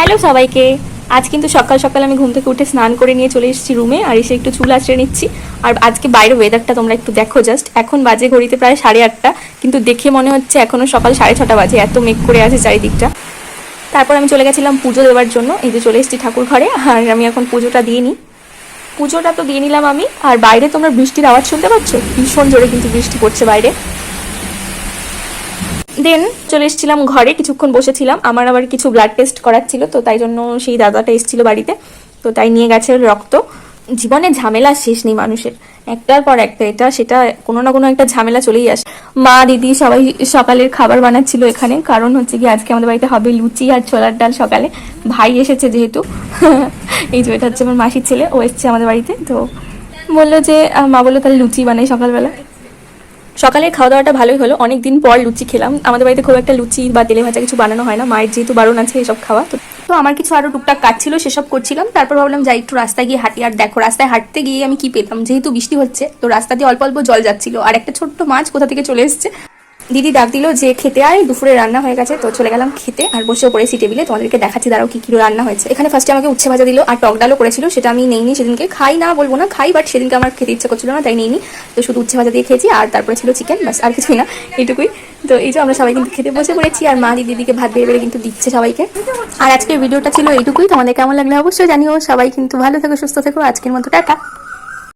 Hello সবাইকে। আজ কিন্তু সকাল সকাল আমি ঘুম থেকে উঠে স্নান করে নিয়ে চলে এসেছি রুমে, আর এসে একটু চুল আঁচড়ে নিচ্ছি। আর আজকে বাইরে ওয়েদারটা তোমরা একটু দেখো জাস্ট। এখন বাজে ঘড়িতে প্রায় 8:30, কিন্তু দেখে মনে হচ্ছে এখনও সকাল 6:30 বাজে, এত মেঘ করে আছে চারিদিকটা। তারপর আমি চলে গেছিলাম পুজো দেওয়ার জন্য। এই যে চলে এসেছি ঠাকুর ঘরে, আর আমি এখন পুজোটা দিয়ে নিই। পুজোটা তো দিয়ে নিলাম আমি। আর বাইরে তোমরা বৃষ্টির আওয়াজ শুনতে পাচ্ছ? ভীষণ জোরে কিন্তু বৃষ্টি পড়ছে বাইরে। দেন চলে এসেছিলাম ঘরে, কিছুক্ষণ বসেছিলাম। আমার আবার কিছু ব্লাড টেস্ট করার ছিল, তো তাই জন্য সেই দাদাটা এসেছিল বাড়িতে, তো তাই নিয়ে গেছে রক্ত। জীবনে ঝামেলা শেষ নেই মানুষের, একটার পর একটা, এটা সেটা কোনো না কোনো একটা ঝামেলা চলেই আসে। মা দিদি সবাই সকালের খাবার বানাচ্ছিল এখানে, কারণ হচ্ছে কি আজকে আমাদের বাড়িতে হবে লুচি আর ছোলার ডাল সকালে। ভাই এসেছে যেহেতু এই যে এটা হচ্ছে আমার মাসির ছেলে, ও এসছে আমাদের বাড়িতে, তো বললো যে মা বললো তাহলে লুচি বানাই সকালবেলা। সকালের খাওয়া দাওয়াটা ভালোই হলো, অনেকদিন পর লুচি খেলাম। আমাদের বাড়িতে খুব একটা লুচি বা তেলে ভাজা কিছু বানানো হয় না, মায়ের যেহেতু বারণ আছে এসব খাওয়া। তো আমার কিছু আরও টুকটাক কাজ ছিল, সেসব করছিলাম। তারপর ভাবলাম যাই একটু রাস্তায় গিয়ে হাঁটি। আর দেখো রাস্তায় হাঁটতে গিয়ে আমি কি পেলাম, যেহেতু বৃষ্টি হচ্ছে তো রাস্তা দিয়ে অল্প অল্প জল যাচ্ছিল, আর একটা ছোট্ট মাছ কোথা থেকে চলে এসেছে। দিদি ডাক দিল যে খেতে আয়, দুপুরে রান্না হয়ে গেছে। তো চলে গেলাম খেতে, আর বসে পড়েছি টেবিলে। তোমাদেরকে দেখাচ্ছি দাঁড়াও কি কি রান্না হয়েছে। এখানে ফার্স্টে আমাকে উচ্ছে ভাজা দিল, আর টক ডালও করেছিল, সেটা আমি নেইনি সেদিনকে। খাই না বলবো না, খাই, বাট সেদিনকে আমার খেতে ইচ্ছা করছিল না তাই নেইনি। তো শুধু উচ্ছে ভাজা দিয়ে খেয়েছি, আর তারপরে ছিল চিকেন, বাস আর কিছুই না, এইটুকুই। তো এই যে আমরা সবাই কিন্তু খেতে বসে পড়েছি, আর মা দিদিকে ভাত বেড়ে বেড়ে কিন্তু দিচ্ছে সবাইকে। আর আজকের ভিডিওটা ছিল এইটুকুই। তোমাদের কেমন লাগলে অবশ্যই জানিও। সবাই কিন্তু ভালো থেকো, সুস্থ থেকো। আজকের মতো টাটা।